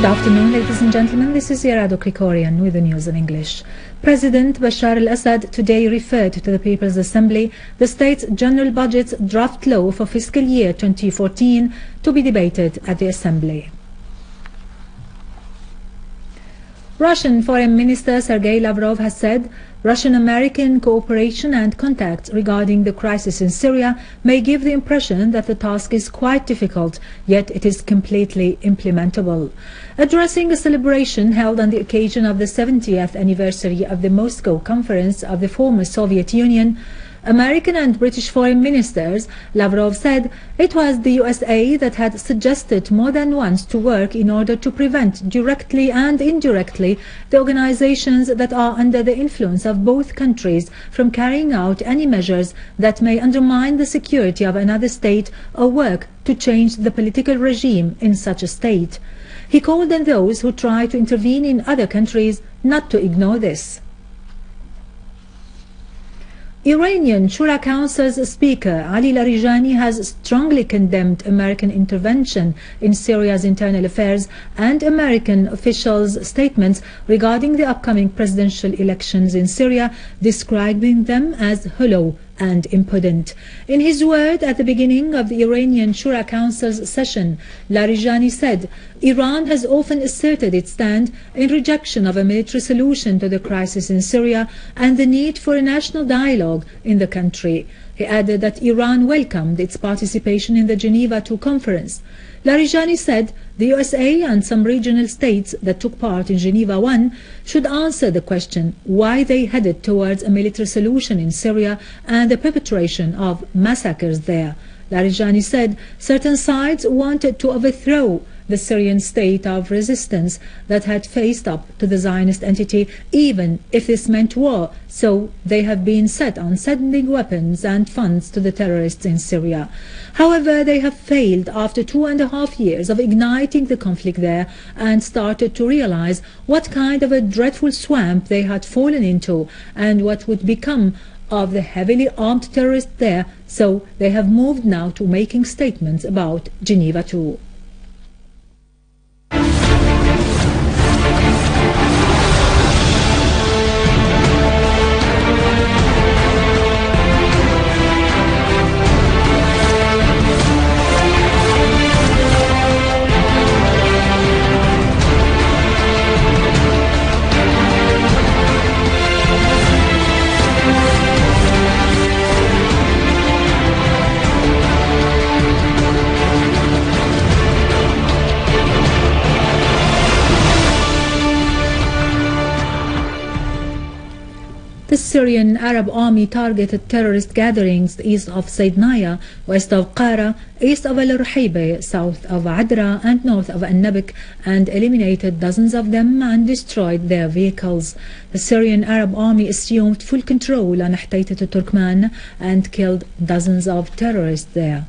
Good afternoon, ladies and gentlemen. This is Yarado Krikorian with the news in English. President Bashar al-Assad today referred to the People's Assembly the state's general budget's draft law for fiscal year 2014 to be debated at the Assembly. Russian Foreign Minister Sergei Lavrov has said Russian-American cooperation and contacts regarding the crisis in Syria may give the impression that the task is quite difficult, yet it is completely implementable. Addressing a celebration held on the occasion of the 70th anniversary of the Moscow Conference of the former Soviet Union, American and British foreign ministers, Lavrov said it was the USA that had suggested more than once to work in order to prevent directly and indirectly the organizations that are under the influence of both countries from carrying out any measures that may undermine the security of another state or work to change the political regime in such a state. He called on those who try to intervene in other countries not to ignore this. Iranian Shura Council's Speaker Ali Larijani has strongly condemned American intervention in Syria's internal affairs and American officials' statements regarding the upcoming presidential elections in Syria, describing them as hollow and impudent. In his word at the beginning of the Iranian Shura Council's session, Larijani said, Iran has often asserted its stand in rejection of a military solution to the crisis in Syria and the need for a national dialogue in the country. He added that Iran welcomed its participation in the Geneva II conference. Larijani said the USA and some regional states that took part in Geneva I should answer the question why they headed towards a military solution in Syria and the perpetration of massacres there. Larijani said certain sides wanted to overthrow the Syrian state of resistance that had faced up to the Zionist entity, even if this meant war, so they have been set on sending weapons and funds to the terrorists in Syria. However, they have failed after 2.5 years of igniting the conflict there and started to realize what kind of a dreadful swamp they had fallen into and what would become of the heavily armed terrorists there, so they have moved now to making statements about Geneva II. The Syrian Arab Army targeted terrorist gatherings east of Saydnaya, west of Qara, east of al-Ruhayba, south of Adra and north of al-Nabik, and eliminated dozens of them and destroyed their vehicles. The Syrian Arab Army assumed full control on Htaitet al-Turkam and killed dozens of terrorists there.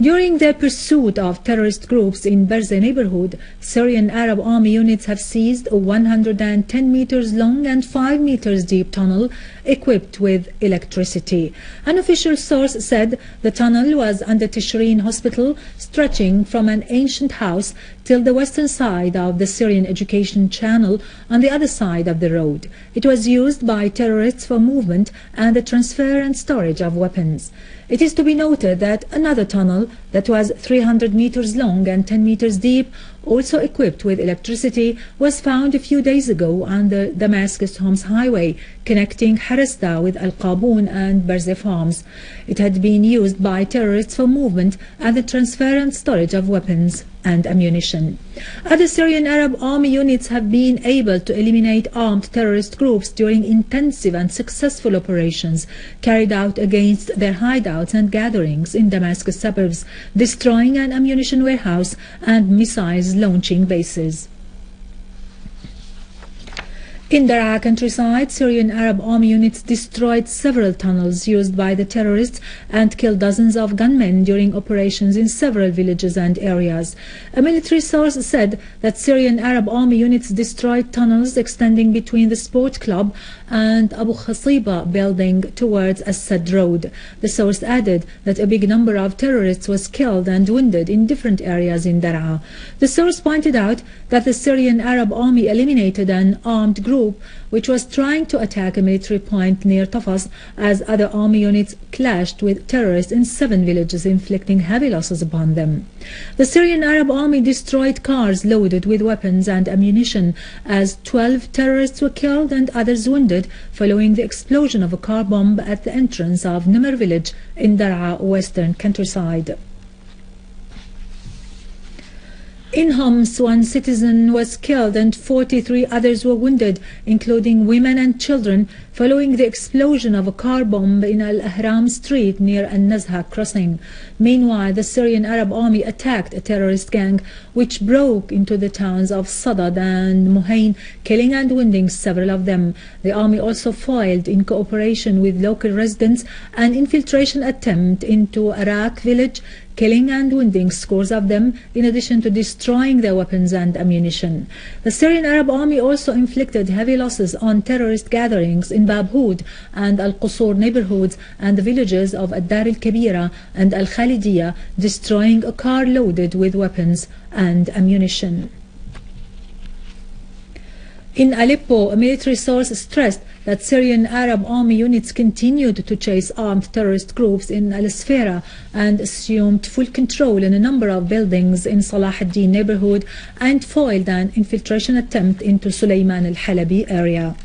During their pursuit of terrorist groups in Berze neighborhood, Syrian Arab Army units have seized a 110 meters long and 5 meters deep tunnel equipped with electricity. An official source said the tunnel was under Tishreen Hospital, stretching from an ancient house till the western side of the Syrian Education Channel on the other side of the road. It was used by terrorists for movement and the transfer and storage of weapons. It is to be noted that another tunnel that was 300 meters long and 10 meters deep, also equipped with electricity, was found a few days ago on the Damascus-Homs highway connecting Harasta with Al-Qaboon and Berze farms. It had been used by terrorists for movement and the transfer and storage of weapons and ammunition. Other Syrian Arab Army units have been able to eliminate armed terrorist groups during intensive and successful operations carried out against their hideouts and gatherings in Damascus suburbs, destroying an ammunition warehouse and missiles launching bases. In Daraa countryside, Syrian Arab Army units destroyed several tunnels used by the terrorists and killed dozens of gunmen during operations in several villages and areas. A military source said that Syrian Arab Army units destroyed tunnels extending between the sport club and Abu Khasiba building towards al-Assad Road. The source added that a big number of terrorists was killed and wounded in different areas in Daraa. The source pointed out that the Syrian Arab Army eliminated an armed group which was trying to attack a military point near Tafas, as other army units clashed with terrorists in 7 villages, inflicting heavy losses upon them. The Syrian Arab Army destroyed cars loaded with weapons and ammunition, as 12 terrorists were killed and others wounded following the explosion of a car bomb at the entrance of Nimr village in Daraa western countryside. In Homs, 1 citizen was killed and 43 others were wounded, including women and children, following the explosion of a car bomb in Al-Ahram street near Al-Nazha crossing. Meanwhile, the Syrian Arab Army attacked a terrorist gang which broke into the towns of Sadad and Muhain, killing and wounding several of them. The army also foiled, in cooperation with local residents, an infiltration attempt into Arak village, killing and wounding scores of them, in addition to destroying their weapons and ammunition. The Syrian Arab Army also inflicted heavy losses on terrorist gatherings in Bab Houd and Al-Qusur neighborhoods and the villages of Ad-Dar al-Kabira and Al-Khalidiyya, destroying a car loaded with weapons and ammunition. In Aleppo, a military source stressed that Syrian Arab Army units continued to chase armed terrorist groups in Al-Sfera and assumed full control in a number of buildings in Salah ad-Din neighborhood and foiled an infiltration attempt into Sulayman al-Halabi area.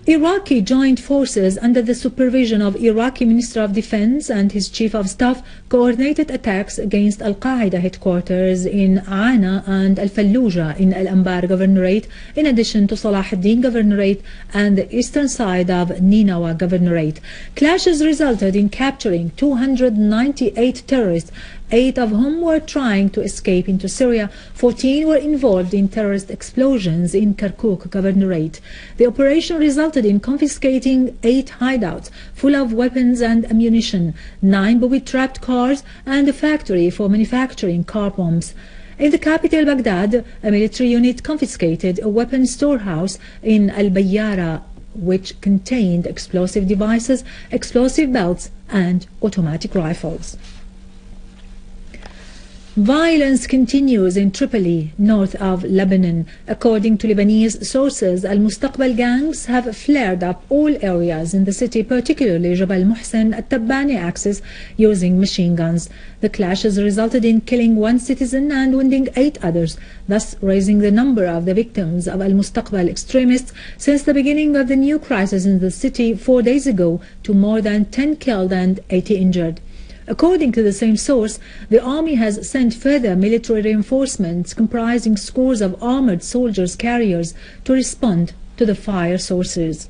Iraqi joint forces under the supervision of Iraqi Minister of Defense and his Chief of Staff coordinated attacks against Al-Qaeda headquarters in Aana and Al-Fallujah in Al-Anbar Governorate, in addition to Salah ad-Din Governorate and the eastern side of Ninawa Governorate. Clashes resulted in capturing 298 terrorists, 8 of whom were trying to escape into Syria. 14 were involved in terrorist explosions in Kirkuk Governorate. The operation resulted in confiscating 8 hideouts full of weapons and ammunition, 9 booby-trapped cars, and a factory for manufacturing car bombs. In the capital Baghdad, a military unit confiscated a weapons storehouse in Al-Bayyara, which contained explosive devices, explosive belts, and automatic rifles. Violence continues in Tripoli, north of Lebanon. According to Lebanese sources, Al-Mustaqbal gangs have flared up all areas in the city, particularly Jabal Muhsin at-Tabbani axis, using machine guns. The clashes resulted in killing 1 citizen and wounding 8 others, thus raising the number of the victims of Al-Mustaqbal extremists since the beginning of the new crisis in the city 4 days ago to more than 10 killed and 80 injured. According to the same source, the army has sent further military reinforcements comprising scores of armored soldiers carriers to respond to the fire sources.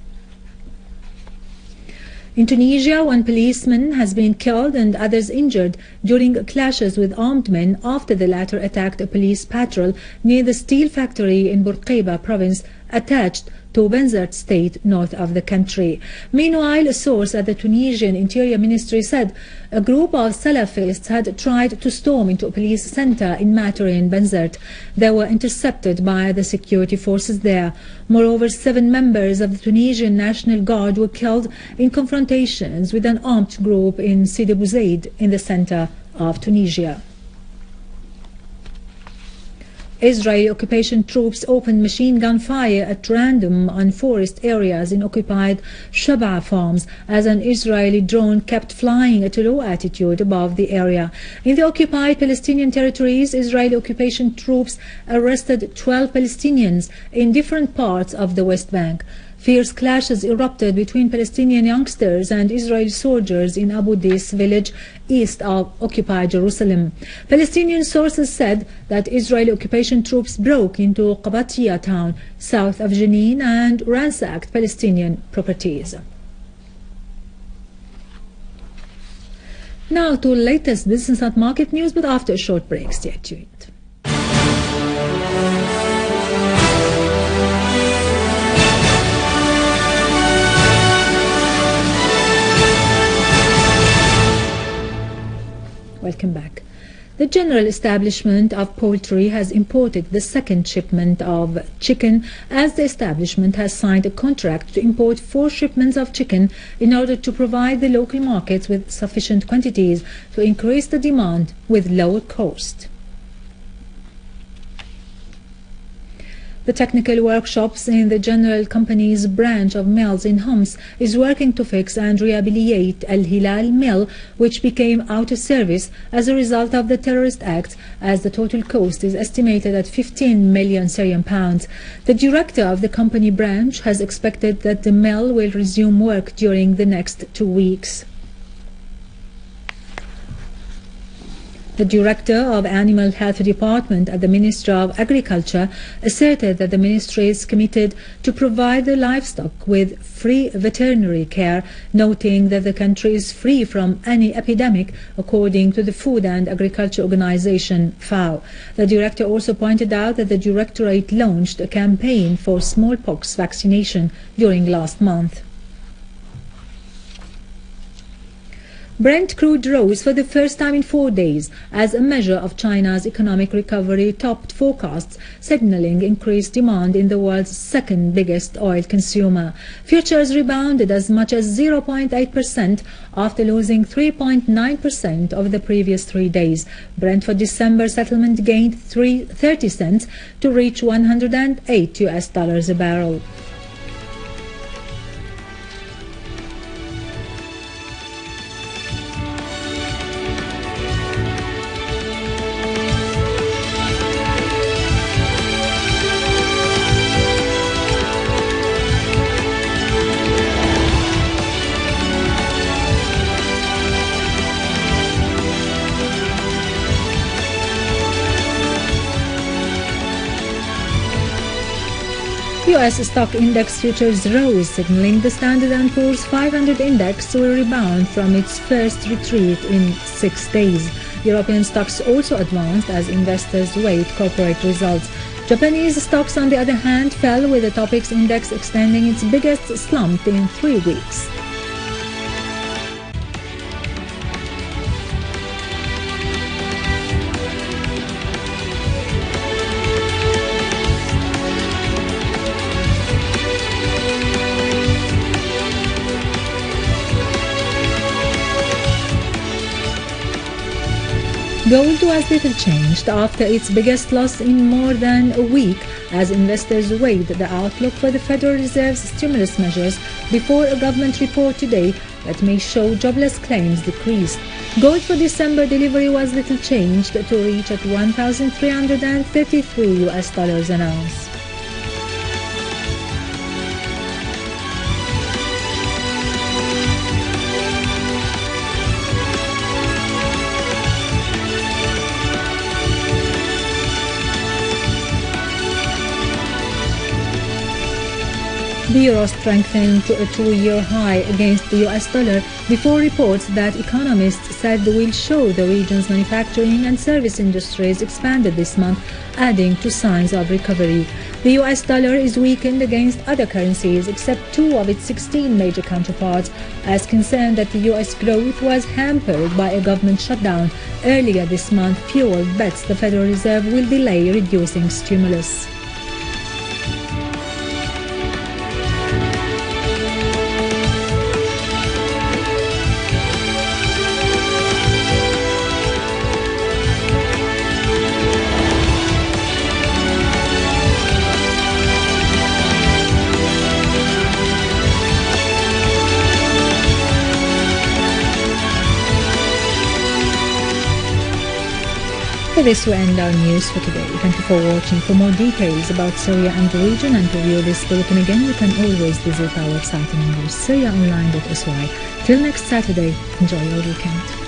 In Tunisia, 1 policeman has been killed and others injured during clashes with armed men after the latter attacked a police patrol near the steel factory in Bourguiba province attached to Benzert state north of the country. Meanwhile, a source at the Tunisian Interior Ministry said a group of Salafists had tried to storm into a police center in Matari in Benzert. They were intercepted by the security forces there. Moreover, 7 members of the Tunisian National Guard were killed in confrontations with an armed group in Sidi Bouzaid in the center of Tunisia. Israeli occupation troops opened machine gun fire at random on forest areas in occupied Shaba farms as an Israeli drone kept flying at a low altitude above the area. In the occupied Palestinian territories, Israeli occupation troops arrested 12 Palestinians in different parts of the West Bank. Fierce clashes erupted between Palestinian youngsters and Israeli soldiers in Abu Dis village east of occupied Jerusalem. Palestinian sources said that Israeli occupation troops broke into Qabatiyya town south of Jenin and ransacked Palestinian properties. Now to latest business and market news, but after a short break. Stay tuned. Welcome back. The General Establishment of Poultry has imported the second shipment of chicken, as the establishment has signed a contract to import 4 shipments of chicken in order to provide the local markets with sufficient quantities to increase the demand with lower cost. The technical workshops in the General Company's branch of mills in Homs is working to fix and rehabilitate Al Hilal mill, which became out of service as a result of the terrorist act, as the total cost is estimated at 15 million Syrian pounds. The director of the company branch has expected that the mill will resume work during the next 2 weeks. The director of Animal Health Department at the Ministry of Agriculture asserted that the ministry is committed to provide the livestock with free veterinary care, noting that the country is free from any epidemic, according to the Food and Agriculture Organization FAO. The director also pointed out that the directorate launched a campaign for smallpox vaccination during last month. Brent crude rose for the first time in 4 days as a measure of China's economic recovery topped forecasts, signaling increased demand in the world's second biggest oil consumer. Futures rebounded as much as 0.8% after losing 3.9% over the previous 3 days. Brent for December settlement gained 30 cents to reach $108 a barrel. U.S. stock index futures rose, signaling the Standard & Poor's 500 index will rebound from its first retreat in 6 days. European stocks also advanced as investors weighed corporate results. Japanese stocks, on the other hand, fell, with the Topix index extending its biggest slump in 3 weeks. Gold was little changed after its biggest loss in more than a week, as investors weighed the outlook for the Federal Reserve's stimulus measures before a government report today that may show jobless claims decreased. Gold for December delivery was little changed to reach at $1,333 an ounce. The euro strengthened to a 2-year high against the US dollar before reports that economists said will show the region's manufacturing and service industries expanded this month, adding to signs of recovery. The US dollar is weakened against other currencies except 2 of its 16 major counterparts, as concern that the US growth was hampered by a government shutdown earlier this month fueled bets the Federal Reserve will delay reducing stimulus. With this, we end our news for today. Thank you for watching. For more details about Syria and the region and to view this bulletin again, you can always visit our website in English, syriaonline.sy. Till next Saturday, enjoy your weekend.